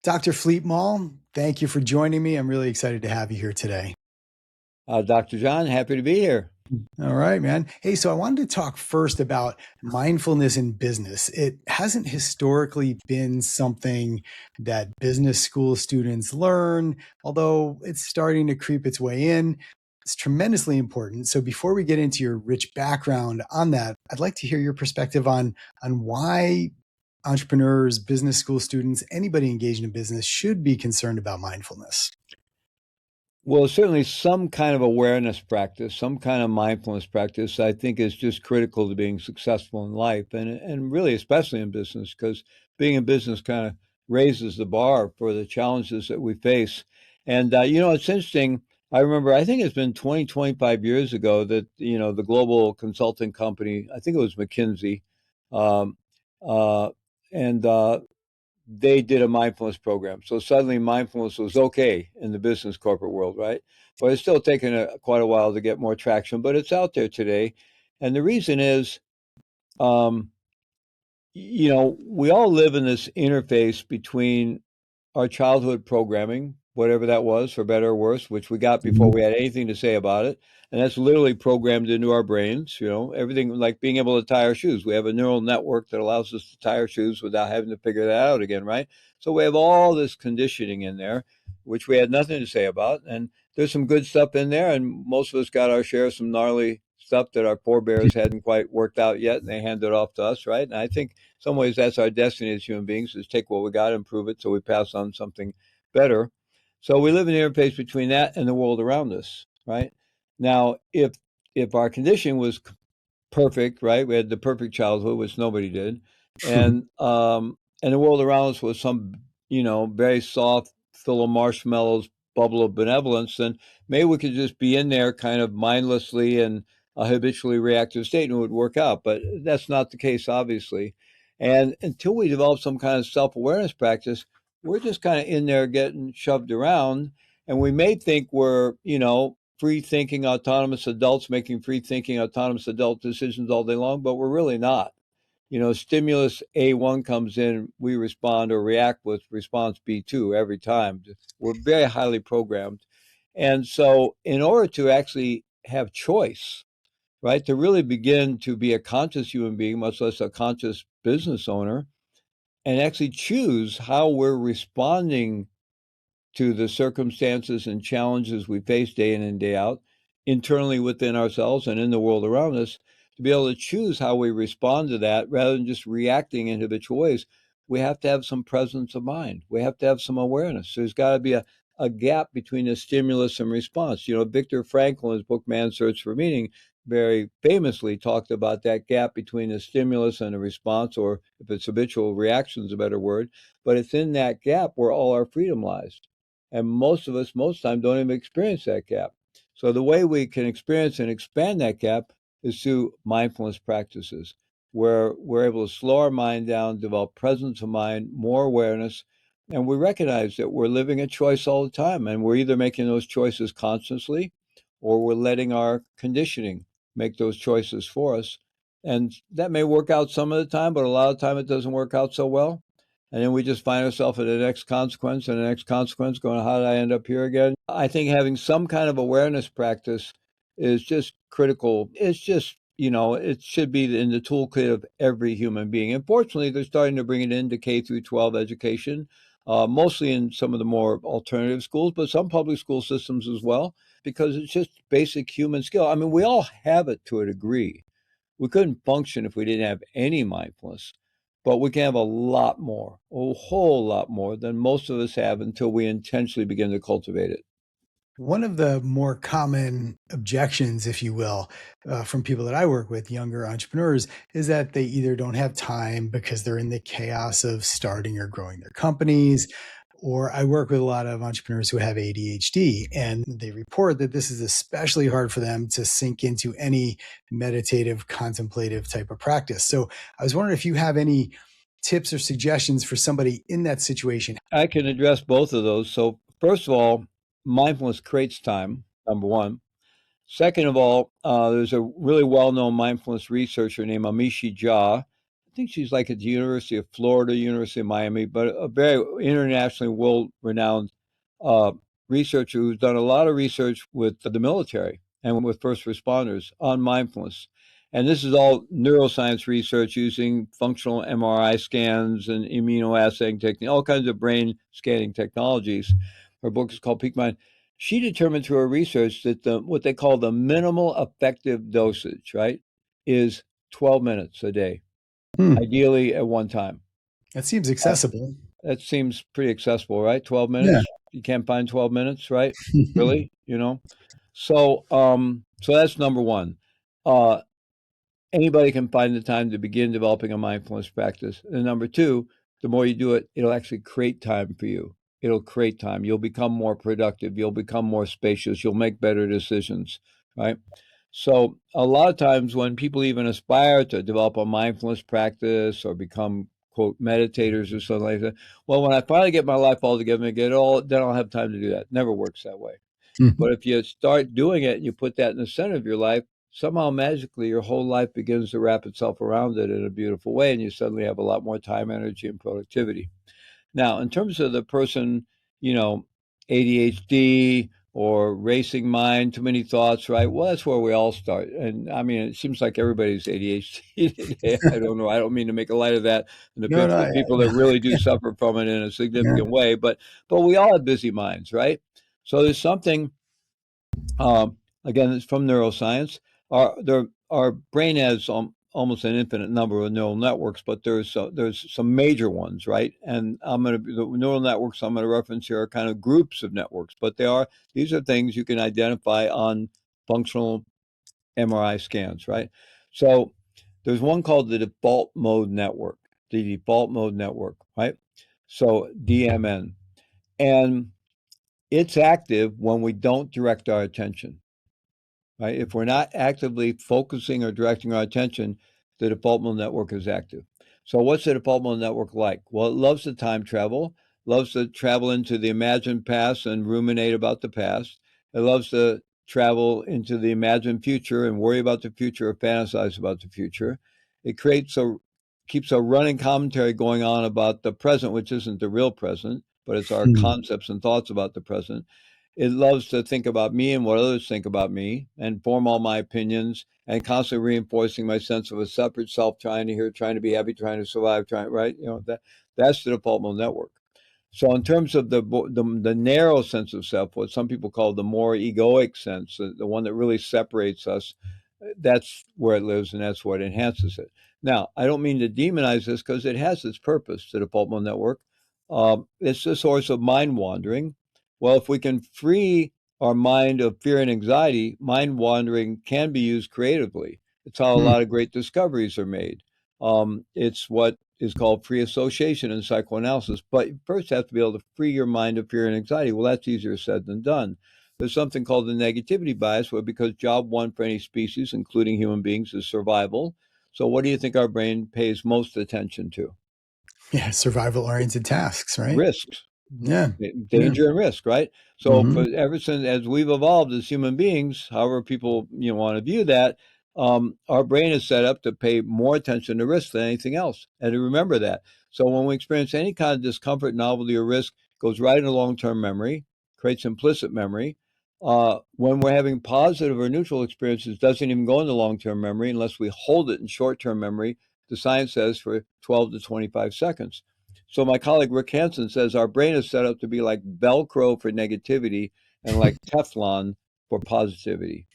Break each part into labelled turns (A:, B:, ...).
A: Dr. Fleet Maull, thank you for joining me. I'm really excited to have you here today.
B: Dr. John, happy to be here.
A: All right, man. Hey, so I wanted to talk first about mindfulness in business. It hasn't historically been something that business school students learn, although it's starting to creep its way in. It's tremendously important. So before we get into your rich background on that, I'd like to hear your perspective on why entrepreneurs, business school students, anybody engaged in business should be concerned about mindfulness.
B: Well, certainly some kind of awareness practice, some kind of mindfulness practice, I think is just critical to being successful in life and really especially in business, because being in business kind of raises the bar for the challenges that we face. And, it's interesting. I remember, I think it's been 20, 25 years ago that, the global consulting company, I think it was McKinsey, um, uh, and they did a mindfulness program. So suddenly mindfulness was okay in the business corporate world, right? But it's still taken quite a while to get more traction, but it's out there today. And the reason is, um, we all live in this interface between our childhood programming, whatever that was, for better or worse, which we got before we had anything to say about it. And that's literally programmed into our brains, everything like being able to tie our shoes. We have a neural network that allows us to tie our shoes without having to figure that out again, right? So we have all this conditioning in there, which we had nothing to say about. And there's some good stuff in there. And most of us got our share of some gnarly stuff that our forebears hadn't quite worked out yet. And they handed it off to us, right? And I think some ways that's our destiny as human beings, is take what we got, improve it, so we pass on something better. So we live in the interface between that and the world around us, right? Now, if our condition was perfect, right, we had the perfect childhood, which nobody did, and the world around us was some, very soft, full of marshmallows, bubble of benevolence, then maybe we could just be in there kind of mindlessly and a habitually reactive state and it would work out. But that's not the case, obviously. And until we develop some kind of self-awareness practice, we're just kind of in there getting shoved around. And we may think we're, free thinking, autonomous adults making free thinking, autonomous adult decisions all day long, but we're really not. Stimulus A1 comes in, we respond or react with response B2 every time. We're very highly programmed. And so, in order to actually have choice, right, to really begin to be a conscious human being, much less a conscious business owner, and actually choose how we're responding to the circumstances and challenges we face day in and day out, internally within ourselves and in the world around us, to be able to choose how we respond to that rather than just reacting in habitual ways, we have to have some presence of mind. We have to have some awareness. There's got to be a gap between the stimulus and response. Viktor Frankl, in his book, Man's Search for Meaning, very famously talked about that gap between the stimulus and the response, or if it's habitual reaction is a better word, but it's in that gap where all our freedom lies. And most of us, most time, don't even experience that gap. So the way we can experience and expand that gap is through mindfulness practices, where we're able to slow our mind down, develop presence of mind, more awareness, and we recognize that we're living a choice all the time, and we're either making those choices consciously or we're letting our conditioning make those choices for us. And that may work out some of the time, but a lot of the time it doesn't work out so well. And then we just find ourselves at the next consequence and the next consequence going, how did I end up here again? I think having some kind of awareness practice is just critical. It's just, it should be in the toolkit of every human being. And fortunately, they're starting to bring it into K through 12 education, mostly in some of the more alternative schools, but some public school systems as well, because it's just basic human skill. I mean, we all have it to a degree. We couldn't function if we didn't have any mindfulness, but we can have a lot more, a whole lot more than most of us have until we intentionally begin to cultivate it.
A: One of the more common objections, if you will, from people that I work with, younger entrepreneurs, is that they either don't have time because they're in the chaos of starting or growing their companies, or I work with a lot of entrepreneurs who have ADHD, and they report that this is especially hard for them to sink into any meditative, contemplative type of practice. So I was wondering if you have any tips or suggestions for somebody in that situation.
B: I can address both of those. So, first of all, mindfulness creates time, number one. Second of all, there's a really well-known mindfulness researcher named Amishi Jha think she's like at the University of Florida, University of Miami, but a very internationally world-renowned uh, researcher who's done a lot of research with the military and with first responders on mindfulness. And this is all neuroscience research using functional MRI scans and immunoassaying technique, all kinds of brain scanning technologies. Her book is called Peak Mind. She determined through her research that what they call the minimal effective dosage, right, is 12 minutes a day,
A: Hmm.
B: ideally at one time.
A: That seems
B: Uh,
A: accessible.
B: that seems pretty accessible, right? 12
A: Yeah.
B: minutes. You can't find 12 minutes, right? Really? So that's number one. Uh, Anybody can find the time to begin developing a mindfulness practice. And number two, the more you do it, it'll actually create time for you. It'll create time. You'll become more productive. You'll become more spacious. You'll make better decisions, right? So, a lot of times when people even aspire to develop a mindfulness practice or become, quote, meditators or something like that, well, when I finally get my life all together and get it all, then I'll have time to do that. Never works that way. But if you start doing it and you put that in the center of your life, somehow magically your whole life begins to wrap itself around it in a beautiful way, and you suddenly have a lot more time, energy, and productivity. Now, in terms of the person, you know, ADHD or racing mind, too many thoughts, right? Well, that's where we all start. And I mean, it seems like everybody's ADHD today. I don't know. I don't mean to make a light of that in the
A: No,
B: picture
A: no,
B: of people
A: yeah,
B: that really do suffer from it in a
A: yeah.
B: significant way, but we all have busy minds, right? So there's something again, it's from neuroscience. Our brain has almost an infinite number of neural networks, but there's some major ones, right? And the neural networks I'm gonna reference here are kind of groups of networks, but these are things you can identify on functional MRI scans, right? So there's one called the default mode network, right? So DMN, and it's active when we don't direct our attention. Right? If we're not actively focusing or directing our attention, the default mode network is active. So what's the default mode network like? Well, it loves to time travel, loves to travel into the imagined past and ruminate about the past. It loves to travel into the imagined future and worry about the future or fantasize about the future. It keeps a running commentary going on about the present, which isn't the real present, but it's our
A: Hmm.
B: concepts and thoughts about the present. It loves to think about me and what others think about me and form all my opinions and constantly reinforcing my sense of a separate self, trying to be happy, trying to survive, right? That's the default mode network. So in terms of the narrow sense of self, what some people call the more egoic sense, the one that really separates us, that's where it lives and that's what enhances it. Now, I don't mean to demonize this because it has its purpose, the default mode network. It's the source of mind wandering. Well, if we can free our mind of fear and anxiety, mind wandering can be used creatively. It's how a
A: Hmm.
B: lot of great discoveries are made. It's what is called free association in psychoanalysis. But you first have to be able to free your mind of fear and anxiety. Well, that's easier said than done. There's something called the negativity bias, where because job one for any species, including human beings, is survival. So, what do you think our brain pays most attention to?
A: Yeah, survival oriented tasks, right?
B: Risks,
A: Yeah. Yeah.
B: danger and risk, right? So
A: Hmm.
B: for ever since as we've evolved as human beings, however people want to view that, our brain is set up to pay more attention to risk than anything else, and to remember that. So when we experience any kind of discomfort, novelty, or risk, it goes right into long-term memory, creates implicit memory. When we're having positive or neutral experiences, doesn't even go into long-term memory unless we hold it in short-term memory. The science says for 12 to 25 seconds. So my colleague Rick Hansen says our brain is set up to be like Velcro for negativity and like Teflon for positivity.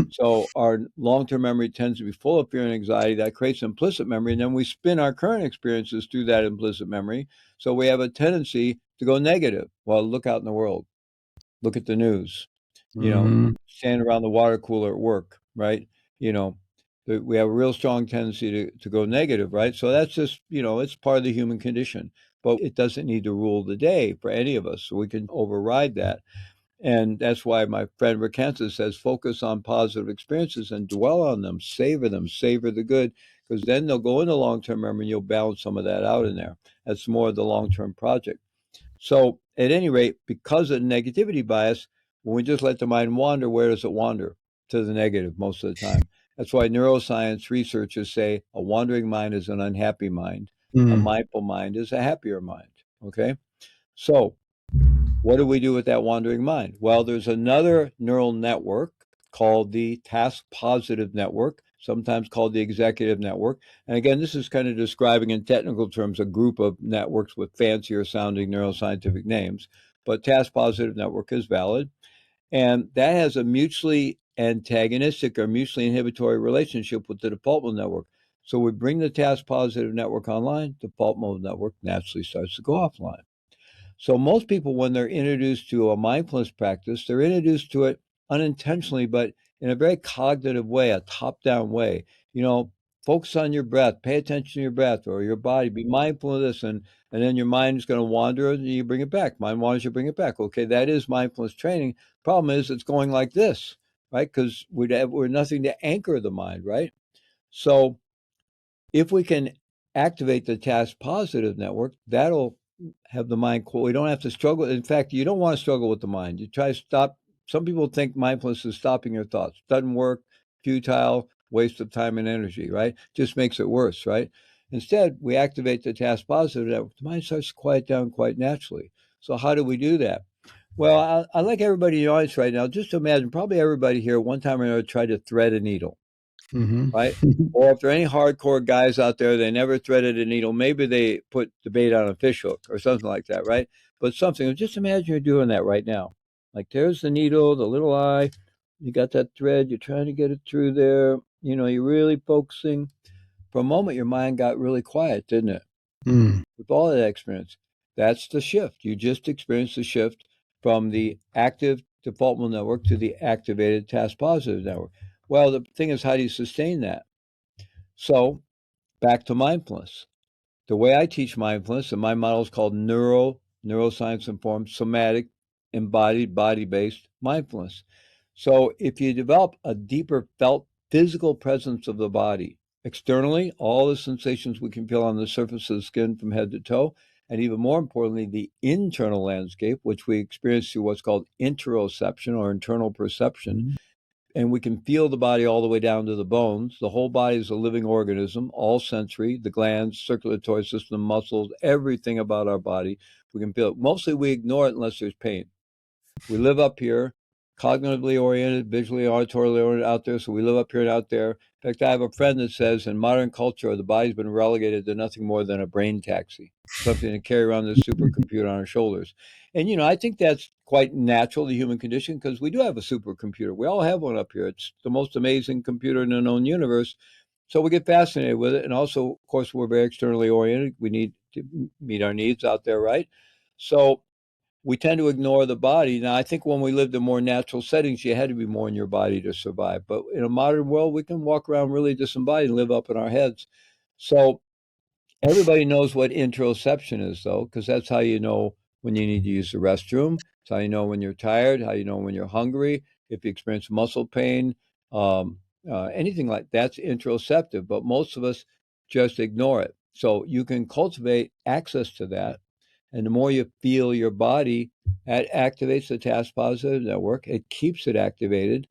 B: So our long-term memory tends to be full of fear and anxiety. That creates implicit memory, and then we spin our current experiences through that implicit memory. So we have a tendency to go negative. Well, look out in the world. Look at the news.
A: Hmm.
B: Stand around the water cooler at work, right? You know, we have a real strong tendency to go negative, right? So that's just, it's part of the human condition, but it doesn't need to rule the day for any of us. So we can override that. And that's why my friend Rick Hansen says focus on positive experiences and dwell on them, savor the good, because then they'll go into long term memory and you'll balance some of that out in there. That's more of the long term project. So, at any rate, because of negativity bias, when we just let the mind wander, where does it wander? To the negative most of the time. That's why neuroscience researchers say a wandering mind is an unhappy mind. A
A: Mm.
B: mindful mind is a happier mind. Okay. So, what do we do with that wandering mind? Well, there's another neural network called the task positive network, sometimes called the executive network. And again, this is kind of describing in technical terms a group of networks with fancier sounding neuroscientific names. But task positive network is valid. And that has a mutually antagonistic or mutually inhibitory relationship with the default mode network. So we bring the task positive network online, default mode network naturally starts to go offline. So most people, when they're introduced to a mindfulness practice, they're introduced to it unintentionally, but in a very cognitive way, a top-down way. You know, focus on your breath, pay attention to your breath or your body, be mindful of this, and then your mind is going to wander and you bring it back. Mind wanders, you bring it back. Okay, that is mindfulness training. Problem is it's going like this, right? Because we're nothing to anchor the mind, right? So if we can activate the task positive network, that'll have the mind cool. We don't have to struggle. In fact, you don't want to struggle with the mind. You try to stop. Some people think mindfulness is stopping your thoughts. Doesn't work, futile, waste of time and energy, right? Just makes it worse, right? Instead, we activate the task positive network. The mind starts to quiet down quite naturally. So how do we do that? Well, I'd like everybody in the audience right now, just to imagine, probably everybody here one time or another tried to thread a needle,
A: Hmm.
B: right? Or if there are any hardcore guys out there, they never threaded a needle. Maybe they put the bait on a fish hook or something like that, right? But something, just imagine you're doing that right now. Like there's the needle, the little eye, you got that thread, you're trying to get it through there. You know, you're really focusing. For a moment, your mind got really quiet, didn't it?
A: Mm.
B: With all of that experience, that's the shift. You just experienced the shift from the active default mode network to the activated task positive network. Well, the thing is, how do you sustain that? So back to mindfulness. The way I teach mindfulness, and my model is called neuroscience informed, somatic, embodied, body based mindfulness. So if you develop a deeper felt physical presence of the body, externally, all the sensations we can feel on the surface of the skin from head to toe, and even more importantly, the internal landscape, which we experience through what's called interoception or internal perception, and we can feel the body all the way down to the bones. The whole body is a living organism, all sensory, the glands, circulatory system, muscles, everything about our body. We can feel it. Mostly we ignore it unless there's pain. We live up here, cognitively oriented, visually, auditorily oriented out there. So we live up here and out there. In fact, I have a friend that says in modern culture, the body's been relegated to nothing more than a brain taxi, something to carry around this supercomputer on our shoulders. And, you know, I think that's quite natural, the human condition, because we do have a supercomputer. We all have one up here. It's the most amazing computer in the known universe. So we get fascinated with it. And also, of course, we're very externally oriented. We need to meet our needs out there, right? So we tend to ignore the body. Now, I think when we lived in more natural settings, you had to be more in your body to survive. But in a modern world, we can walk around really disembodied and live up in our heads. So everybody knows what interoception is, though, because that's how you know when you need to use the restroom. It's how you know when you're tired, how you know when you're hungry, if you experience muscle pain, um, anything like that's interoceptive. But most of us just ignore it. So you can cultivate access to that. And the more you feel your body, that activates the task positive network. It keeps it activated.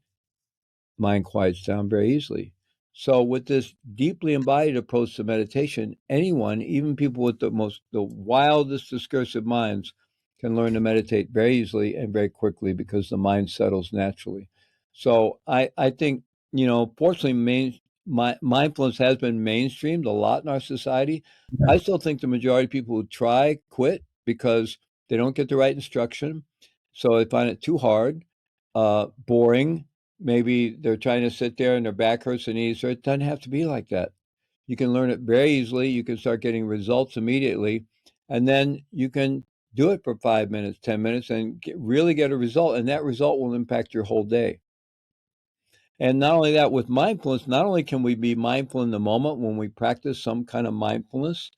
B: Mind quiets down very easily. So with this deeply embodied approach to meditation, anyone, even people with the wildest discursive minds, can learn to meditate very easily and very quickly because the mind settles naturally. So I think, you know, fortunately, mindfulness has been mainstreamed a lot in our society. I still think the majority of people who try quit because they don't get the right instruction. So they find it too hard, boring. Maybe they're trying to sit there and their back hurts and knees hurt. It doesn't have to be like that. You can learn it very easily. You can start getting results immediately. And then you can do it for 5 minutes, 10 minutes, and really get a result. And that result will impact your whole day. And not only that, with mindfulness, not only can we be mindful in the moment when we practice some kind of mindfulness,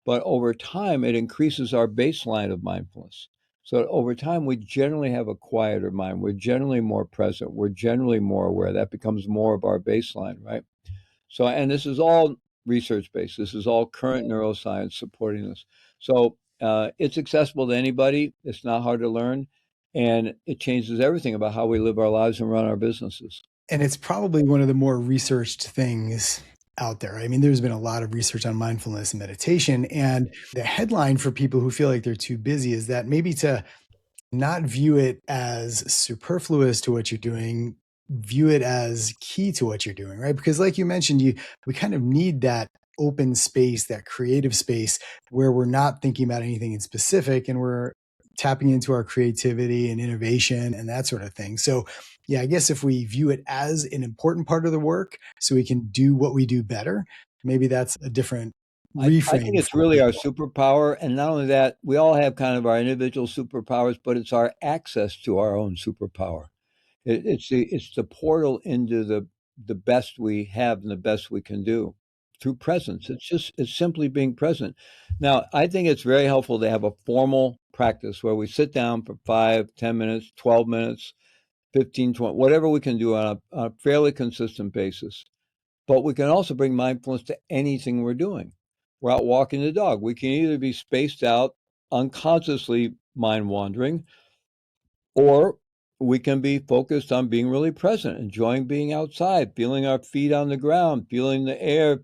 B: but over time, it increases our baseline of mindfulness. So over time, we generally have a quieter mind. We're generally more present. We're generally more aware. That becomes more of our baseline, right? So, and this is all research based. This is all current neuroscience supporting this. So it's accessible to anybody. It's not hard to learn. And it changes everything about how we live our lives and run our businesses.
A: And it's probably one of the more researched things out there. I mean, there's been a lot of research on mindfulness and meditation. And the headline for people who feel like they're too busy is that maybe to not view it as superfluous to what you're doing, view it as key to what you're doing, right? Because like you mentioned, we kind of need that open space, that creative space where we're not thinking about anything in specific and we're tapping into our creativity and innovation and that sort of thing. So yeah, I guess if we view it as an important part of the work so we can do what we do better, maybe that's a different
B: I think
A: reframe
B: it's
A: for
B: really our
A: people.
B: superpower. And not only that, we all have kind of our individual superpowers, but it's our access to our own superpower. It's the portal into the best we have and the best we can do through presence. It's simply being present. Now, I think it's very helpful to have a formal practice where we sit down for 5, 10 minutes, 12 minutes, 15, 20, whatever we can do on a fairly consistent basis. But we can also bring mindfulness to anything we're doing. We're out walking the dog. We can either be spaced out, unconsciously mind wandering, or we can be focused on being really present, enjoying being outside, feeling our feet on the ground, feeling the air,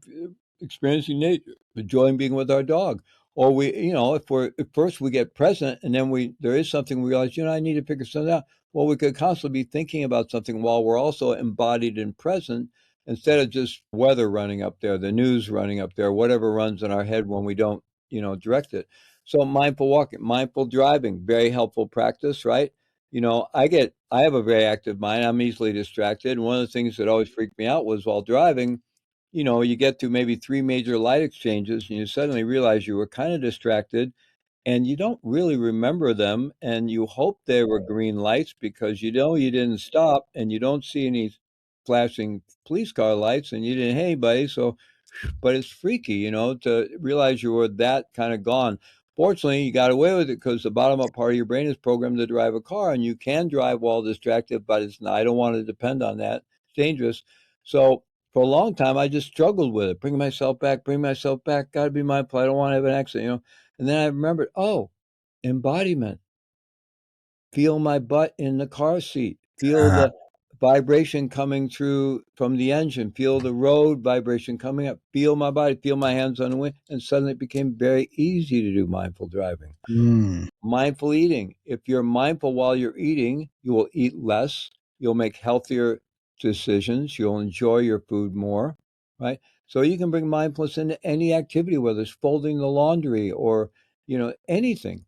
B: experiencing nature, enjoying being with our dog. Or if first we get present and then there is something we realize, I need to figure something out. Well, we could constantly be thinking about something while we're also embodied and present instead of just weather running up there, the news running up there, whatever runs in our head when we don't, direct it. So mindful walking, mindful driving, very helpful practice, right? I have a very active mind. I'm easily distracted. And one of the things that always freaked me out was while driving, you get to maybe three major light exchanges and you suddenly realize you were kind of distracted and you don't really remember them. And you hope they were green lights because you didn't stop and you don't see any flashing police car lights and you didn't hit anybody. So but it's freaky, to realize you were that kind of gone. Fortunately, you got away with it because the bottom up part of your brain is programmed to drive a car, and you can drive while distracted, but it's not, I don't want to depend on that. It's dangerous. So for a long time, I just struggled with it. Bring myself back. Got to be mindful. I don't want to have an accident. And then I remembered, oh, embodiment. Feel my butt in the car seat. Feel
A: Uh-huh.
B: the vibration coming through from the engine. Feel the road vibration coming up. Feel my body. Feel my hands on the wheel. And suddenly it became very easy to do mindful driving.
A: Mm.
B: Mindful eating. If you're mindful while you're eating, you will eat less. You'll make healthier decisions. You'll enjoy your food more, right? So you can bring mindfulness into any activity, whether it's folding the laundry or, anything.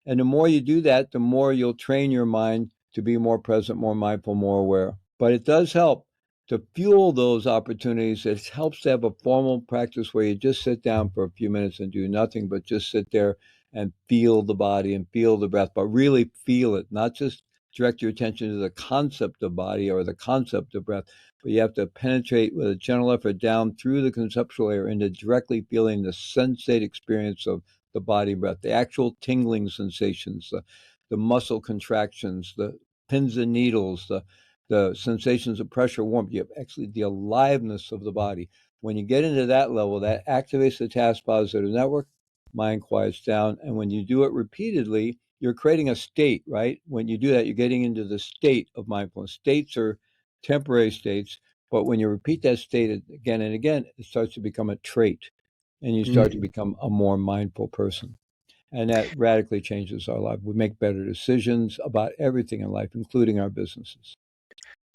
B: And the more you do that, the more you'll train your mind to be more present, more mindful, more aware. But it does help to fuel those opportunities. It helps to have a formal practice where you just sit down for a few minutes and do nothing but just sit there and feel the body and feel the breath, but really feel it, not just direct your attention to the concept of body or the concept of breath, but you have to penetrate with a gentle effort down through the conceptual layer into directly feeling the sensate experience of the body breath, the actual tingling sensations, the muscle contractions, the pins and needles, the sensations of pressure, warmth. You have actually the aliveness of the body. When you get into that level, that activates the task positive network, mind quiets down. And when you do it repeatedly, you're creating a state, right? When you do that, you're getting into the state of mindfulness. States are temporary states, but when you repeat that state again and again, it starts to become a trait and you start to
A: Mm.
B: become a more mindful person. And that radically changes our life. We make better decisions about everything in life, including our businesses.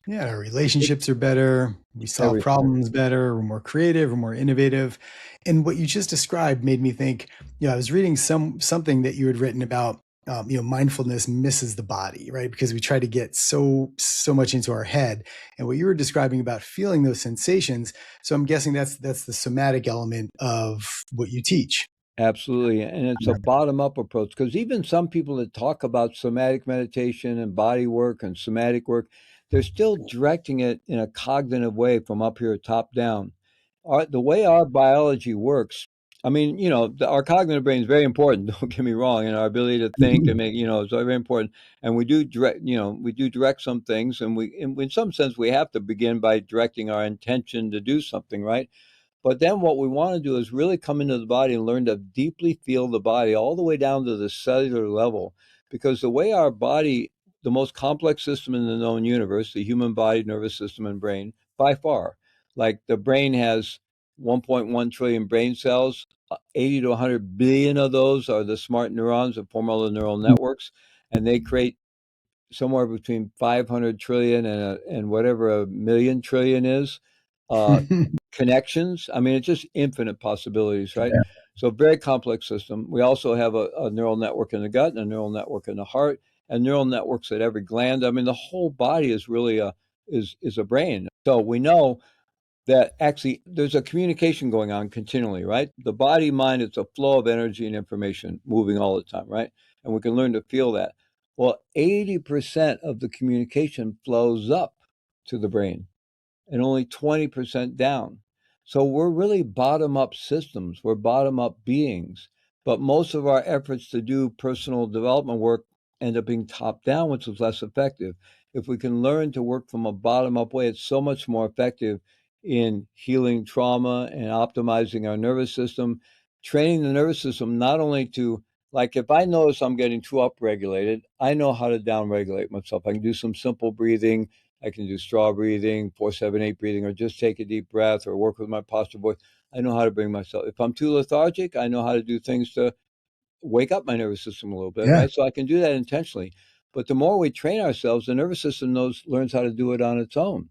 A: Yeah, our relationships are better. We solve
B: Everything.
A: problems better. We're more creative. We're more innovative. And what you just described made me think. I was reading something that you had written about. Mindfulness misses the body, right? Because we try to get so much into our head. And what you were describing about feeling those sensations. So I'm guessing that's the somatic element of what you teach.
B: Absolutely. And it's a bottom up approach because even some people that talk about somatic meditation and body work and somatic work, they're still directing it in a cognitive way from up here, top down. The way our biology works, I mean, our cognitive brain is very important. Don't get me wrong, and our ability to think and make, is very important. And we do direct some things, and in some sense, we have to begin by directing our intention to do something, right? But then what we want to do is really come into the body and learn to deeply feel the body all the way down to the cellular level. Because the way our body the most complex system in the known universe, the human body, nervous system, and brain, by far. Like the brain has 1.1 trillion brain cells. 80 to 100 billion of those are the smart neurons that form all the neural networks, and they create somewhere between 500 trillion and whatever a million trillion is uh, connections. I mean, it's just infinite possibilities, right?
A: Yeah.
B: So very complex system. We also have a neural network in the gut and a neural network in the heart and neural networks at every gland. I mean, the whole body is really is a brain. So we know that actually there's a communication going on continually, right? The body mind, it's a flow of energy and information moving all the time, right? And we can learn to feel that. Well, 80% of the communication flows up to the brain and only 20% down. So we're really bottom up systems, we're bottom up beings. But most of our efforts to do personal development work end up being top down, which is less effective. If we can learn to work from a bottom up way, it's so much more effective in healing trauma and optimizing our nervous system, training the nervous system not only to, like, if I notice I'm getting too upregulated, I know how to downregulate myself. I can do some simple breathing. I can do straw breathing, 4-7-8 breathing, or just take a deep breath or work with my posture voice. I know how to bring myself. If I'm too lethargic, I know how to do things to wake up my nervous system a little bit,
A: Yeah.
B: right? So I can do that intentionally. But the more we train ourselves, the nervous system learns how to do it on its own,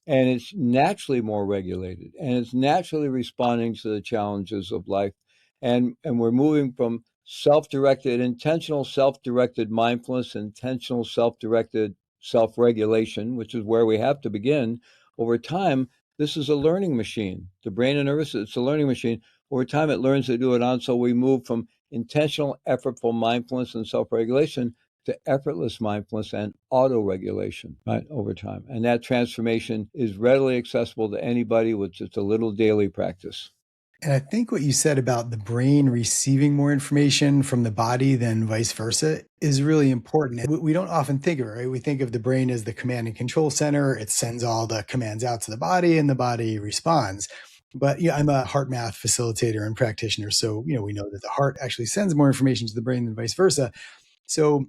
B: and it's naturally more regulated, and it's naturally responding to the challenges of life. And we're moving from self-directed, intentional self-directed mindfulness, intentional self-directed self-regulation, which is where we have to begin. Over time, this is a learning machine. The brain and nervous system, it's a learning machine. Over time, it learns to do it on. So we move from intentional effortful mindfulness and self-regulation to effortless mindfulness and auto-regulation, right, over time. And that transformation is readily accessible to anybody with just a little daily practice.
A: And I think what you said about the brain receiving more information from the body than vice versa is really important. We don't often think of it, right? We think of the brain as the command and control center. It sends all the commands out to the body and the body responds. But yeah, I'm a heart math facilitator and practitioner. So, we know that the heart actually sends more information to the brain than vice versa. So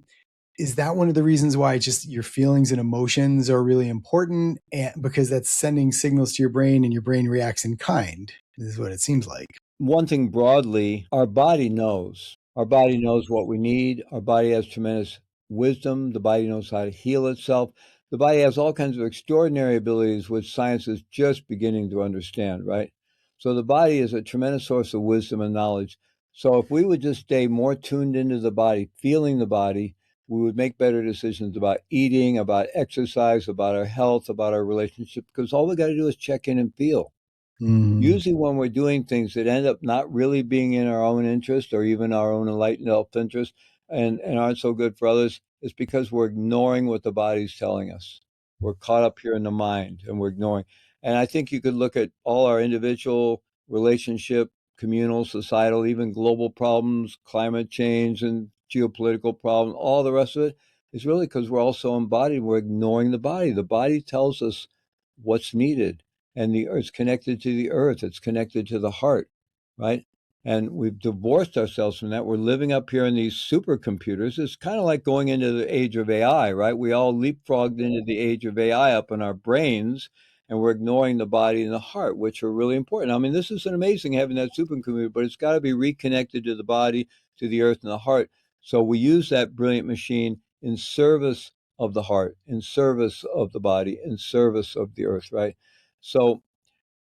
A: is that one of the reasons why just your feelings and emotions are really important? And because that's sending signals to your brain and your brain reacts in kind, is what it seems like.
B: One thing broadly, our body knows. Our body knows what we need. Our body has tremendous wisdom. The body knows how to heal itself. The body has all kinds of extraordinary abilities which science is just beginning to understand, right? So the body is a tremendous source of wisdom and knowledge. So if we would just stay more tuned into the body, feeling the body, we would make better decisions about eating, about exercise, about our health, about our relationship, because all we got to do is check in and feel.
A: Mm.
B: Usually when we're doing things that end up not really being in our own interest or even our own enlightened self-interest and aren't so good for others, it's because we're ignoring what the body's telling us. We're caught up here in the mind and we're ignoring. And I think you could look at all our individual, relationship, communal, societal, even global problems, climate change and geopolitical problems, all the rest of it is really because we're also embodied. We're ignoring the body. The body tells us what's needed, and it's connected to the earth, it's connected to the heart, right? And we've divorced ourselves from that. We're living up here in these supercomputers. It's kind of like going into the age of AI, right? We all leapfrogged into the age of AI up in our brains, and we're ignoring the body and the heart, which are really important. I mean, this is an amazing having that supercomputer, but it's got to be reconnected to the body, to the earth and the heart. So we use that brilliant machine in service of the heart, in service of the body, in service of the earth, right? So,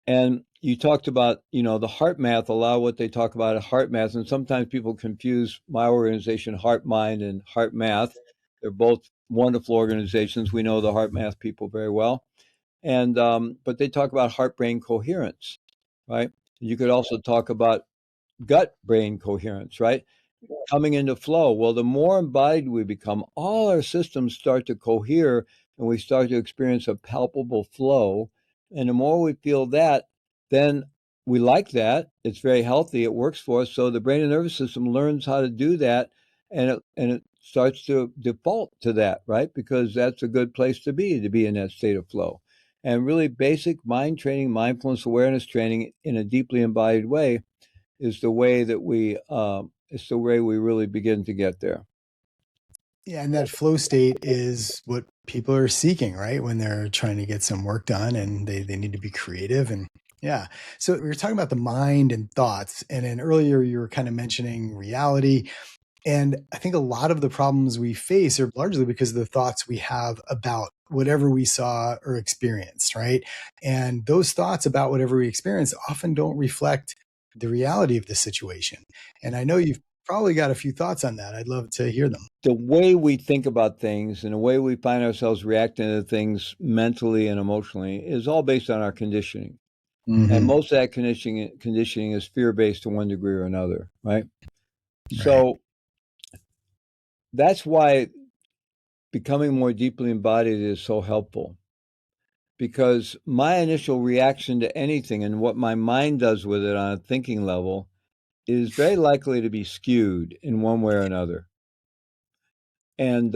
B: and you talked about, the heart math, a lot of what they talk about at heart math, and sometimes people confuse my organization, HeartMind and Heart Math. They're both wonderful organizations. We know the heart math people very well. And, but they talk about heart brain coherence, right? You could also talk about gut brain coherence, right? Coming into flow. Well, the more embodied we become, all our systems start to cohere and we start to experience a palpable flow. And the more we feel that, then we like that. It's very healthy. It works for us. So the brain and nervous system learns how to do that, and it starts to default to that, right? Because that's a good place to be in that state of flow. And really basic mind training, mindfulness awareness training in a deeply embodied way is the way that it's the way we really begin to get there.
A: Yeah, and that flow state is what people are seeking, right? When they're trying to get some work done and they need to be creative. And yeah. So we were talking about the mind and thoughts. And then earlier you were kind of mentioning reality. And I think a lot of the problems we face are largely because of the thoughts we have about whatever we saw or experienced, right? And those thoughts about whatever we experience often don't reflect the reality of the situation. And I know you've probably got a few thoughts on that. I'd love to hear them.
B: The way we think about things and the way we find ourselves reacting to things mentally and emotionally is all based on our conditioning. And
A: Hmm.
B: most of that conditioning is fear-based to one degree or another, right?
A: Right.
B: So that's why becoming more deeply embodied is so helpful, because my initial reaction to anything and what my mind does with it on a thinking level is very likely to be skewed in one way or another, and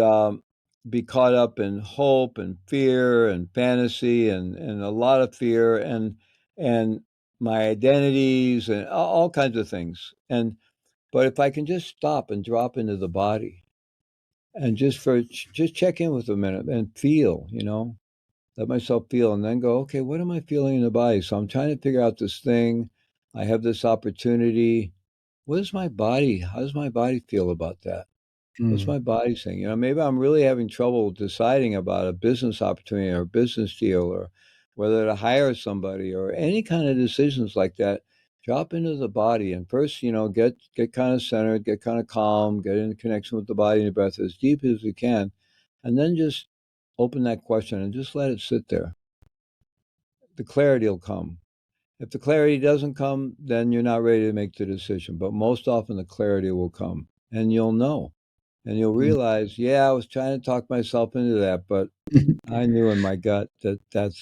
B: be caught up in hope and fear and fantasy and a lot of fear and my identities and all kinds of things. And but if I can just stop and drop into the body and just check in with a minute and feel, let myself feel, and then go, okay, what am I feeling in the body? So I'm trying to figure out this thing. I have this opportunity. What is my body? How does my body feel about that? What's
A: Mm.
B: my body saying? Maybe I'm really having trouble deciding about a business opportunity or a business deal or whether to hire somebody or any kind of decisions like that. Drop into the body and first, get kind of centered, get kind of calm, get in connection with the body and the breath as deep as you can, and then just open that question and just let it sit there. The clarity will come. If the clarity doesn't come, then you're not ready to make the decision. But most often, the clarity will come, and you'll know, and you'll
A: Mm.
B: realize, yeah, I was trying to talk myself into that, but I knew in my gut that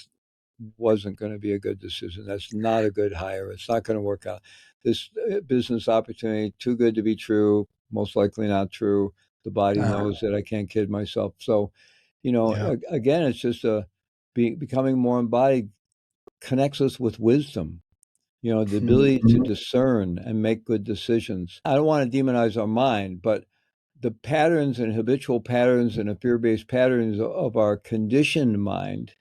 B: wasn't going to be a good decision. That's not a good hire. It's not going to work out. This business opportunity, too good to be true, most likely not true. The body
A: Uh,
B: knows that I can't kid myself. So,
A: yeah.
B: again, it's just becoming more embodied connects us with wisdom, the ability to
A: Mhm.
B: discern and make good decisions. I don't want to demonize our mind, but the patterns and habitual patterns and the fear-based patterns of our conditioned mind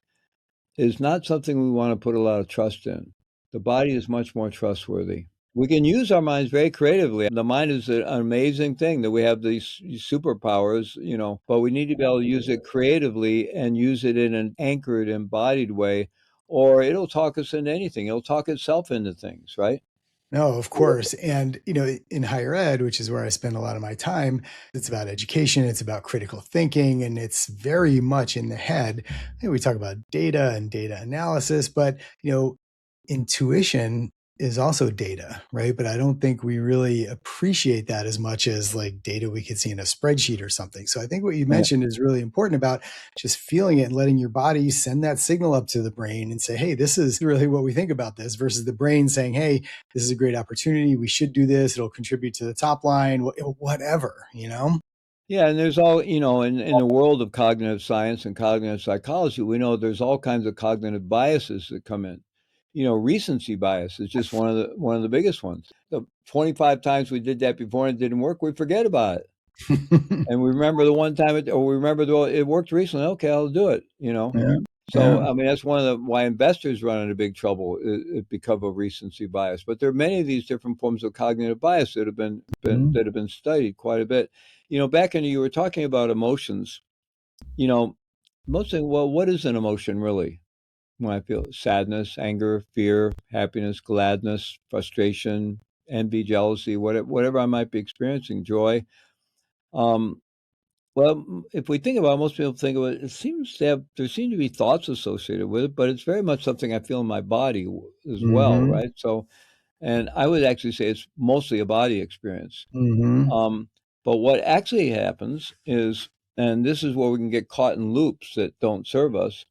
B: is not something we want to put a lot of trust in. The body is much more trustworthy. We can use our minds very creatively. The mind is an amazing thing that we have these superpowers, but we need to be able to use it creatively and use it in an anchored, embodied way, or it'll talk us into anything. It'll talk itself into things, right?
A: No, of course. And, in higher ed, which is where I spend a lot of my time, it's about education, it's about critical thinking, and it's very much in the head. We talk about data and data analysis, but, intuition is also data, right? But I don't think we really appreciate that as much as like data we could see in a spreadsheet or something. So I think what you
B: Yeah.
A: mentioned is really important about just feeling it and letting your body send that signal up to the brain and say, hey, this is really what we think about this, versus the brain saying, hey, this is a great opportunity. We should do this. It'll contribute to the top line, whatever.
B: Yeah, and there's all, in the world of cognitive science and cognitive psychology, we know there's all kinds of cognitive biases that come in. Recency bias is just one of the biggest ones. The 25 times we did that before and it didn't work, we forget about it. And we remember the one time or we remember it worked recently. Okay, I'll do it.
A: Yeah.
B: So,
A: Yeah.
B: I mean, that's one of the why investors run into big trouble because of recency bias. But there are many of these different forms of cognitive bias that
A: Mhm.
B: have been studied quite a bit. Back in you were talking about emotions. You know, Mostly, well, what is an emotion really? When I feel sadness, anger, fear, happiness, gladness, frustration, envy, jealousy, whatever I might be experiencing, joy. Um, well, if we think about it, most people think of it, there seem to be thoughts associated with it, but it's very much something I feel in my body as well,
A: Mhm.
B: right? So, and I would actually say it's mostly a body experience.
A: Mhm.
B: Um, but what actually happens is, and this is where we can get caught in loops that don't serve us,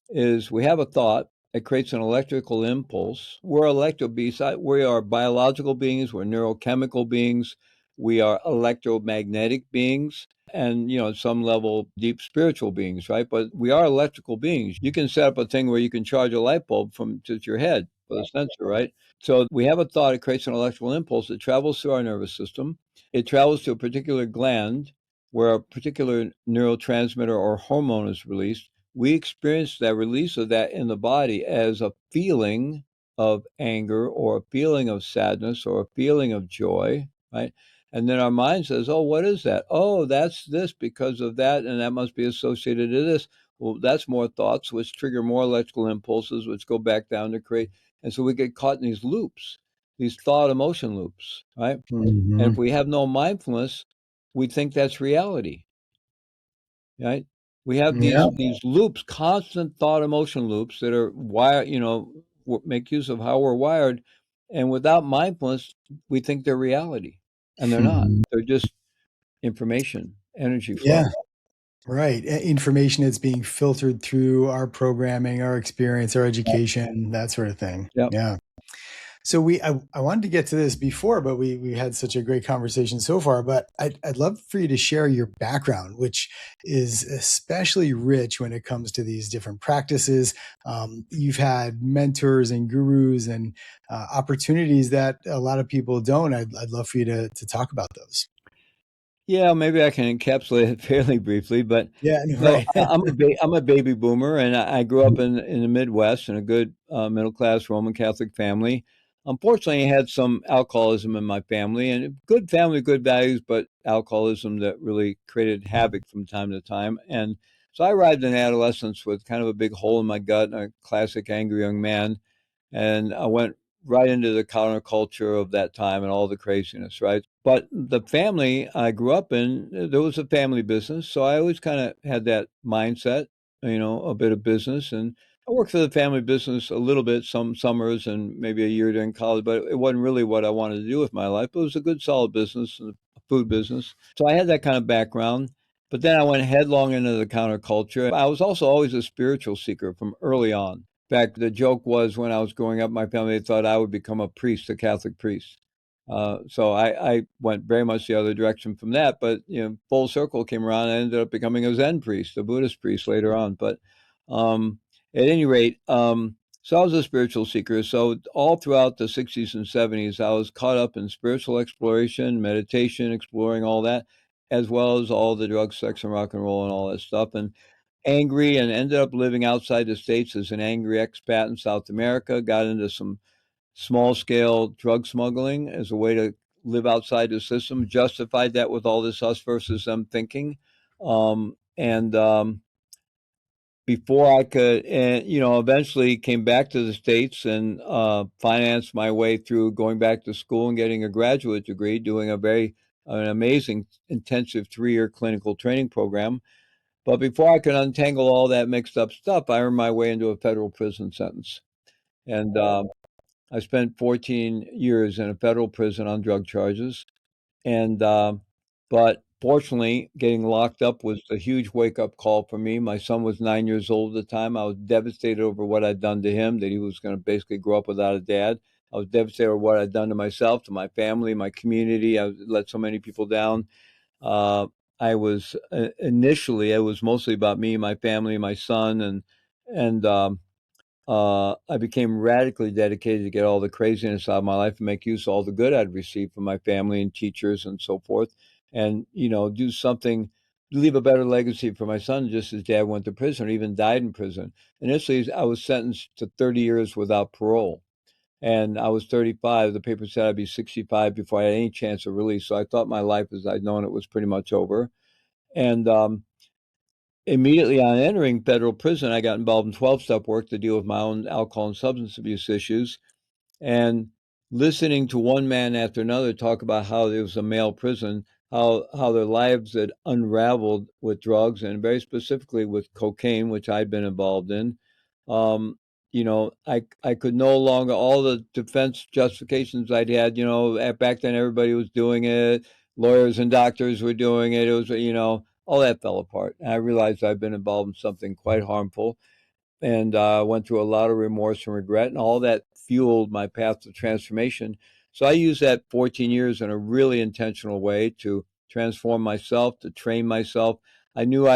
B: is we have a thought. It creates an electrical impulse. We are biological beings. We're neurochemical beings. We are electromagnetic beings, and at some level, deep spiritual beings, right? But we are electrical beings. You can set up a thing where you can charge a light bulb from just your head with a sensor, right? So we have a thought. It creates an electrical impulse. It travels through our nervous system. It travels to a particular gland. where a particular neurotransmitter or hormone is released, we experience that release of that in the body as a feeling of anger or a feeling of sadness or a feeling of joy, right? And then our mind says, oh, what is that? Oh, that's this because of that, and that must be associated to this. Well, that's more thoughts, which trigger more electrical impulses, which go back down to create. And so we get caught in these loops, these thought emotion loops, right? And if
A: Hmm.
B: we have no mindfulness, we think that's reality, right? We have
A: Yeah.
B: these loops, constant thought emotion loops that are wired, make use of how we're wired. And without mindfulness, we think they're reality, and they're not.
A: Mhm.
B: They're just information, energy
A: Yeah.
B: flow.
A: Right. Information that's being filtered through our programming, our experience, our education, that sort of thing.
B: Yep.
A: Yeah. So I wanted to get to this before, but we had such a great conversation so far. But I'd love for you to share your background, which is especially rich when it comes to these different practices. You've had mentors and gurus and opportunities that a lot of people don't. I'd love for you to talk about those.
B: Yeah, maybe I can encapsulate it fairly briefly, but
A: Yeah.
B: so
A: Right.
B: I'm a baby boomer, and I grew up in the Midwest in a good middle class Roman Catholic family. Unfortunately, I had some alcoholism in my family, and good family, good values, but alcoholism that really created havoc from time to time. And so I arrived in adolescence with kind of a big hole in my gut, a classic angry young man, and I went right into the counterculture of that time and all the craziness, right? But the family I grew up in, there was a family business, so I always kind of had that mindset, a bit of business, and I worked for the family business a little bit, some summers and maybe a year during college, but it wasn't really what I wanted to do with my life. But it was a good, solid business, a food business. So I had that kind of background. But then I went headlong into the counterculture. I was also always a spiritual seeker from early on. In fact, the joke was when I was growing up, my family thought I would become a priest, a Catholic priest. So I went very much the other direction from that. But full circle came around. I ended up becoming a Zen priest, a Buddhist priest later on. But um, at any rate, so I was a spiritual seeker. So all throughout the 60s and 70s, I was caught up in spiritual exploration, meditation, exploring all that, as well as all the drugs, sex, and rock and roll and all that stuff. And angry, and ended up living outside the States as an angry expat in South America, got into some small scale drug smuggling as a way to live outside the system, justified that with all this us versus them thinking. And Before I could, and eventually came back to the States and financed my way through going back to school and getting a graduate degree, doing an amazing intensive 3-year clinical training program. But before I could untangle all that mixed up stuff, I earned my way into a federal prison sentence. And I spent 14 years in a federal prison on drug charges. And, but fortunately, getting locked up was a huge wake up call for me. My son was 9 years old at the time. I was devastated over what I'd done to him, that he was going to basically grow up without a dad. I was devastated over what I'd done to myself, to my family, my community. I let so many people down. Uh, I was initially, it was mostly about me, my family, my son, and I became radically dedicated to get all the craziness out of my life and make use of all the good I'd received from my family and teachers and so forth, and do something, leave a better legacy for my son. Just as dad went to prison, or even died in prison. Initially, I was sentenced to 30 years without parole. And I was 35. The paper said I'd be 65 before I had any chance of release. So I thought my life, as I'd known it, was pretty much over. And Immediately on entering federal prison, I got involved in 12-step work to deal with my own alcohol and substance abuse issues. And listening to one man after another talk about how there was a male prison, how their lives had unraveled with drugs and very specifically with cocaine, which I'd been involved in. I could no longer, all the defense justifications I'd had, back then everybody was doing it, lawyers and doctors were doing it. It was, all that fell apart. And I realized I'd been involved in something quite harmful, and went through a lot of remorse and regret, and all that fueled my path to transformation. So I used that 14 years in a really intentional way to transform myself, to train myself. I knew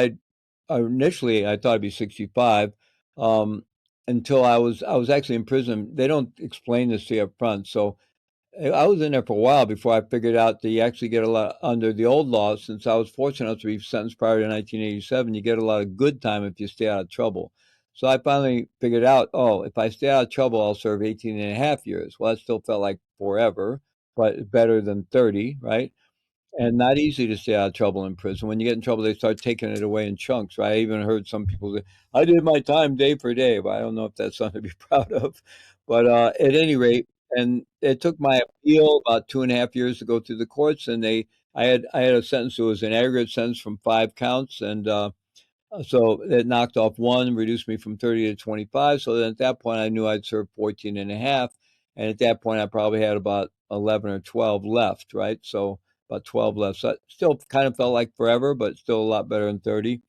B: initially I thought I'd be 65, um, until I was actually in prison. They don't explain this to you up front. So I was in there for a while before I figured out that you actually get a lot under the old law. Since I was fortunate enough to be sentenced prior to 1987, you get a lot of good time if you stay out of trouble. So I finally figured out, oh, if I stay out of trouble, I'll serve 18 and a half years. Well, that still felt like forever, but better than 30, right? And not easy to stay out of trouble in prison. When you get in trouble, they start taking it away in chunks, right? I even heard some people say, I did my time day for day, but I don't know if that's something to be proud of. But at any rate, and it took my appeal about 2.5 years to go through the courts, and I had a sentence that was an aggregate sentence from 5 counts, and so it knocked off one, reduced me from 30 to 25. So then at that point, I knew I'd served 14 and a half. And at that point, I probably had about 11 or 12 left, right? So about 12 left. So it still kind of felt like forever, but still a lot better than 30.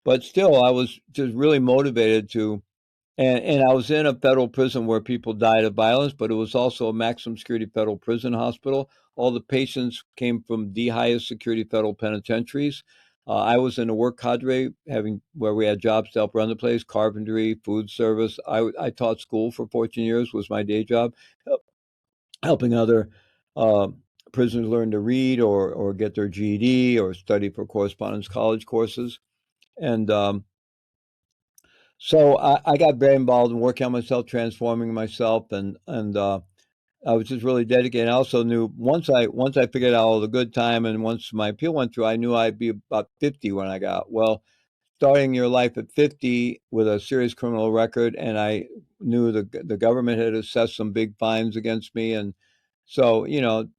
B: But still, I was just really motivated to and I was in a federal prison where people died of violence, but it was also a maximum security federal prison hospital. All the patients came from the highest security federal penitentiaries. I was in a work cadre, having where we had jobs to help run the place, carpentry, food service. I taught school for 14 years, was my day job, help- helping other uh, prisoners learn to read or get their GED or study for correspondence college courses. And so I got very involved in working on myself, transforming myself, and I was just really dedicated. I also knew once I figured out all the good time, and once my appeal went through, I knew I'd be about 50 when I got out. Well, starting your life at 50 with a serious criminal record, and I knew the government had assessed some big fines against me, and so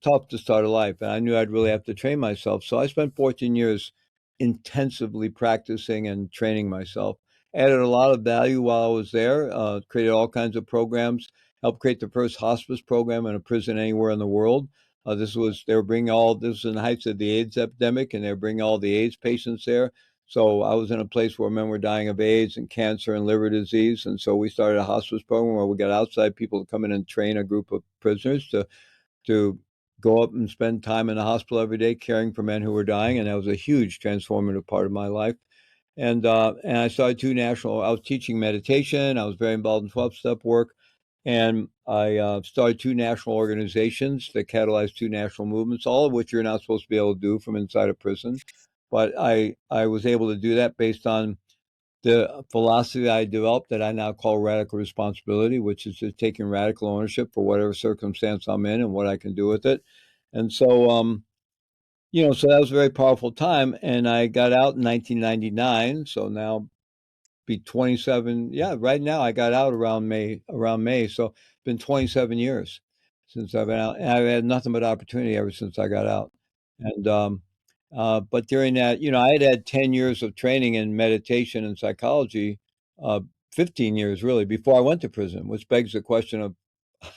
B: tough to start a life. And I knew I'd really have to train myself. So I spent 14 years intensively practicing and training myself. Added a lot of value while I was there. Created all kinds of programs. Helped create the first hospice program in a prison anywhere in the world. They were bringing all this was in the heights of the AIDS epidemic, and they were bringing all the AIDS patients there. So I was in a place where men were dying of AIDS and cancer and liver disease. And so we started a hospice program where we got outside people to come in and train a group of prisoners to go up and spend time in the hospital every day caring for men who were dying. And that was a huge transformative part of my life. And I started I was teaching meditation. I was very involved in 12-step work. And I started two national organizations that catalyzed two national movements, all of which you're not supposed to be able to do from inside a prison. But I was able to do that based on the philosophy I developed that I now call radical responsibility, which is just taking radical ownership for whatever circumstance I'm in and what I can do with it. And so, so that was a very powerful time. And I got out in 1999. So now be 27. Yeah, right now I got out around May. So it's been 27 years since I've been out, and I've had nothing but opportunity ever since I got out. And but during that, I had 10 years of training in meditation and psychology, uh, 15 years really before I went to prison, which begs the question of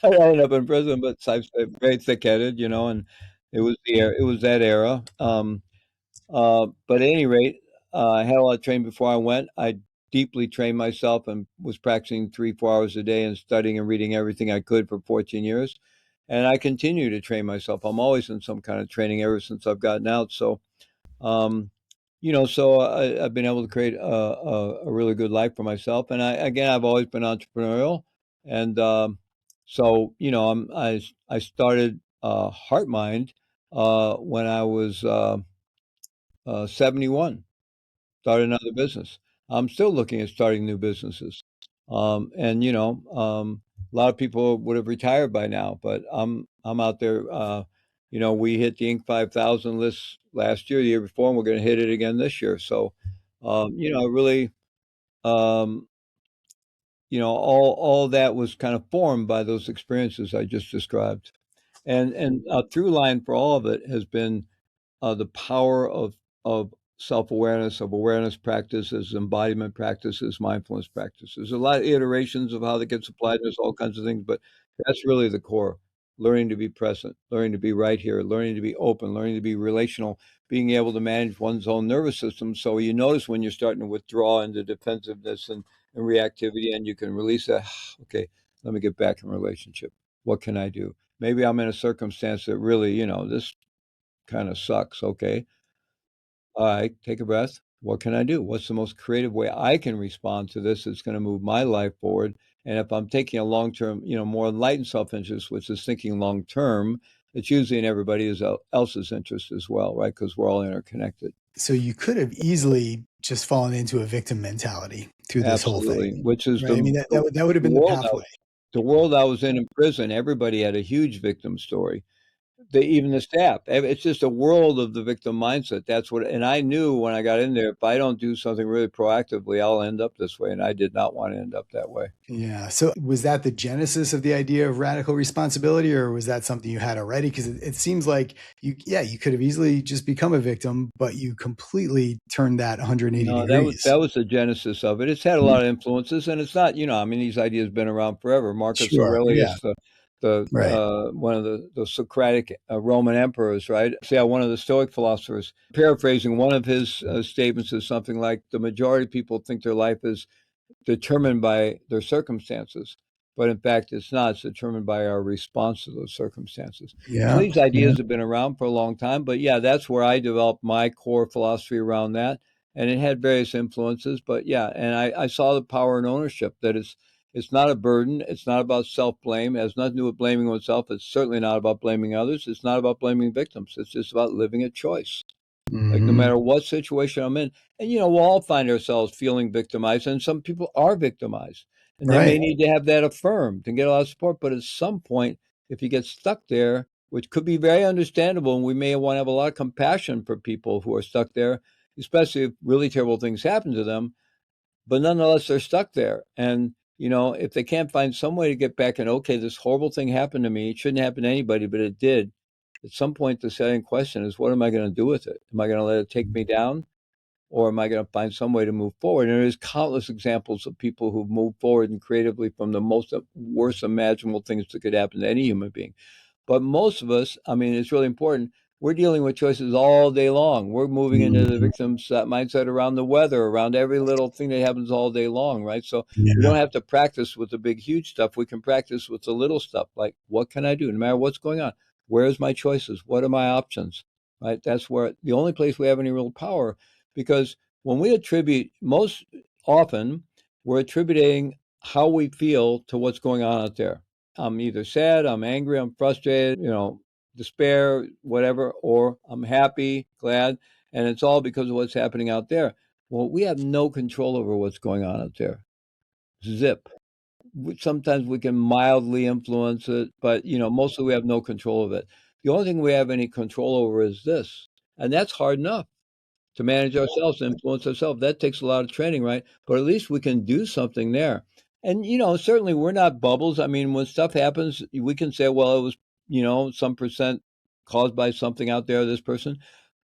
B: I ended up in prison, but I'm very thick-headed, and it was that era. But at any rate, I had a lot of training before I went. I deeply trained myself and was practicing 3, 4 hours a day and studying and reading everything I could for 14 years. And I continue to train myself. I'm always in some kind of training ever since I've gotten out. So, um, I've been able to create a really good life for myself. And I've always been entrepreneurial. And I started HeartMind when I was 71, start another business. I'm still looking at starting new businesses. A lot of people would have retired by now, but I'm out there. We hit the Inc. 5000 list last year, the year before, and we're going to hit it again this year. So, really, um, all that was kind of formed by those experiences I just described, and a through line for all of it has been the power of self-awareness, of awareness practices, embodiment practices, mindfulness practices. There's a lot of iterations of how that gets applied. There's all kinds of things, but that's really the core. Learning to be present, learning to be right here, learning to be open, learning to be relational, being able to manage one's own nervous system. So you notice when you're starting to withdraw into defensiveness and reactivity, and you can release that. Okay, let me get back in relationship. What can I do? Maybe I'm in a circumstance that really, this kind of sucks. Okay. All right. Take a breath. What can I do? What's the most creative way I can respond to this that's going to move my life forward And if I'm taking a long-term, more enlightened self-interest, which is thinking long-term, it's usually in everybody else's interest as well, right? Because we're all interconnected.
A: So you could have easily just fallen into a victim mentality through this whole
B: Absolutely,
A: thing,
B: which is
A: right? I mean, that would have
B: the
A: been the
B: world
A: pathway.
B: the world I was in prison. Everybody had a huge victim story. Even the staff. It's just a world of the victim mindset. That's what, and I knew when I got in there, if I don't do something really proactively, I'll end up this way. And I did not want to end up that way.
A: Yeah. So was that the genesis of the idea of radical responsibility, or was that something you had already? Because it seems like you could have easily just become a victim, but you completely turned that 180
B: No,
A: degrees.
B: that was the genesis of it. It's had a lot of influences, and it's not, I mean, these ideas have been around forever. Marcus
A: Sure. Yeah.
B: Aurelius, the
A: Right.
B: one of the Socratic Roman emperors, right? So yeah, one of the Stoic philosophers, paraphrasing one of his statements is something like, the majority of people think their life is determined by their circumstances. But in fact, it's not. It's determined by our response to those circumstances. So
A: Yeah.
B: these
A: Yeah.
B: ideas have been around for a long time. But yeah, that's where I developed my core philosophy around that. And it had various influences. But yeah, and I saw the power and ownership that it's not a burden. It's not about self-blame. It has nothing to do with blaming oneself. It's certainly not about blaming others. It's not about blaming victims. It's just about living a choice. Like no
A: Hmm.
B: matter what situation I'm in, and we'll all find ourselves feeling victimized, and some people are victimized, and they may
A: Right.
B: need to have that affirmed and get a lot of support. But at some point, if you get stuck there, which could be very understandable, and we may want to have a lot of compassion for people who are stuck there, especially if really terrible things happen to them, but nonetheless, they're stuck there. And, if they can't find some way to get back and, okay, this horrible thing happened to me, it shouldn't happen to anybody, but it did. At some point, the setting question is, what am I going to do with it? Am I going to let it take me down? Or am I going to find some way to move forward? And there's countless examples of people who've moved forward and creatively from the most worst imaginable things that could happen to any human being. But most of us, I mean, it's really important. We're dealing with choices all day long. We're moving into the
A: Mhm.
B: victim's mindset around the weather, around every little thing that happens all day long, right? So we
A: Yeah.
B: don't have to practice with the big, huge stuff. We can practice with the little stuff, like what can I do, no matter what's going on? Where's my choices? What are my options? Right? That's where the only place we have any real power, because when we attribute, most often, we're attributing how we feel to what's going on out there. I'm either sad, I'm angry, I'm frustrated, despair, whatever, or I'm happy, glad, and it's all because of what's happening out there. Well, we have no control over what's going on out there. Zip. Sometimes we can mildly influence it, but mostly we have no control of it. The only thing we have any control over is this, and that's hard enough to manage ourselves, influence ourselves. That takes a lot of training, right? But at least we can do something there. And, certainly we're not bubbles. I mean, when stuff happens, we can say, well, it was, some percent caused by something out there, this person,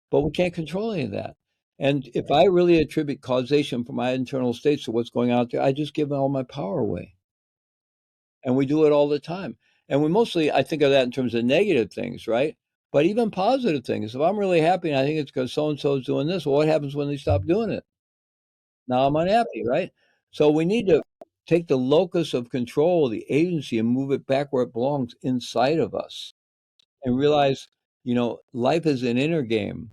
B: but we can't control any of that. And if I really attribute causation for my internal states to what's going on out there, I just give all my power away. And we do it all the time. And we mostly, I think of that in terms of negative things, right? But even positive things. If I'm really happy and I think it's because so and so is doing this, well, what happens when they stop doing it? Now I'm unhappy, right? So we need to take the locus of control, the agency, and move it back where it belongs, inside of us, and realize, life is an inner game,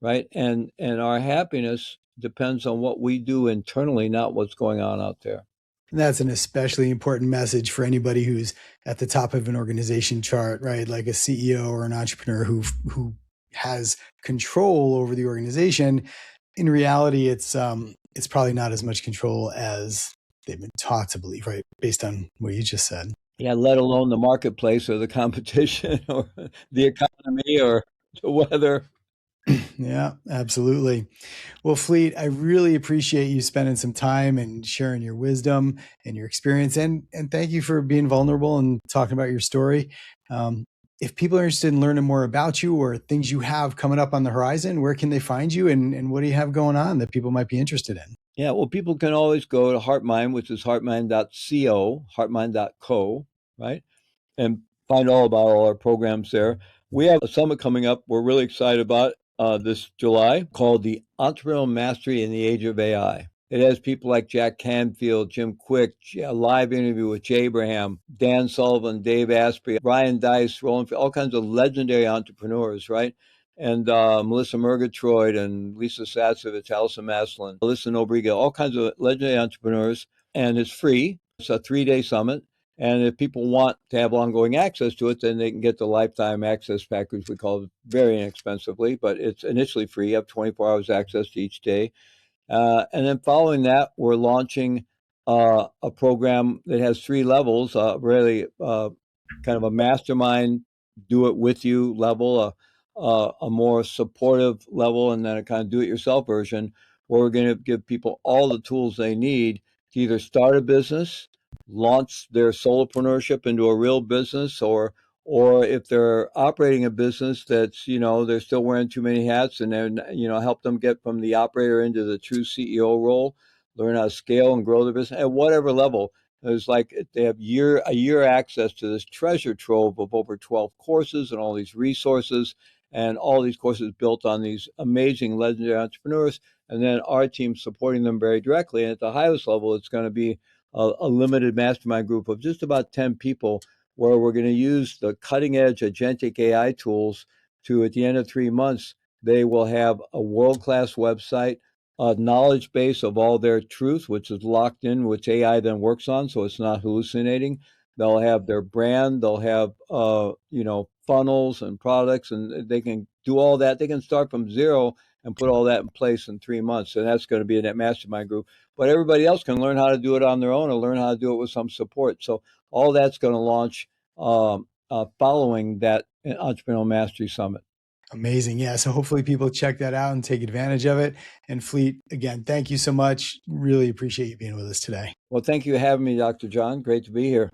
B: right? And our happiness depends on what we do internally, not what's going on out there.
A: And that's an especially important message for anybody who's at the top of an organization chart, right? Like a CEO or an entrepreneur who has control over the organization. In reality, it's probably not as much control as they've been taught to believe, right? Based on what you just said.
B: Yeah, let alone the marketplace or the competition or the economy or the weather.
A: Yeah, absolutely. Well, Fleet, I really appreciate you spending some time and sharing your wisdom and your experience, and thank you for being vulnerable and talking about your story. Um, if people are interested in learning more about you or things you have coming up on the horizon, where can they find you, and what do you have going on that people might be interested in?
B: Yeah, well, people can always go to HeartMind, which is heartmind.co, heartmind.co, right? And find all about all our programs there. We have a summit coming up we're really excited about this July, called the Entrepreneurial Mastery in the Age of AI. It has people like Jack Canfield, Jim Quick, a live interview with Jay Abraham, Dan Sullivan, Dave Asprey, Brian Dice, Roland, all kinds of legendary entrepreneurs, right? And Melissa Murgatroyd and Lisa Satsovich, Allison Maslin, Alyssa Nobriga, all kinds of legendary entrepreneurs. And it's free. It's a 3-day summit. And if people want to have ongoing access to it, then they can get the lifetime access package. We call it very inexpensively, but it's initially free. You have 24 hours access to each day. And then following that, we're launching a program that has 3 levels, really kind of a mastermind, do it with you level, a more supportive level, and then a kind of do it yourself version, where we're going to give people all the tools they need to either start a business, launch their solopreneurship into a real business, or if they're operating a business that's, they're still wearing too many hats, and then, help them get from the operator into the true CEO role, learn how to scale and grow their business at whatever level. It's like they have a year access to this treasure trove of over 12 courses and all these resources, and all these courses built on these amazing legendary entrepreneurs, and then our team supporting them very directly. And at the highest level, it's going to be a limited mastermind group of just about 10 people, where we're going to use the cutting edge agentic AI tools to, at the end of 3 months, they will have a world-class website, a knowledge base of all their truth, which is locked in, which AI then works on, so it's not hallucinating. They'll have their brand, they'll have, funnels and products, and they can do all that. They can start from zero and put all that in place in 3 months. And that's going to be in that mastermind group. But everybody else can learn how to do it on their own, or learn how to do it with some support. So all that's going to launch following that Entrepreneurial Mastery Summit.
A: Amazing. Yeah. So hopefully people check that out and take advantage of it. And Fleet, again, thank you so much. Really appreciate you being with us today.
B: Well, thank you for having me, Dr. John. Great to be here.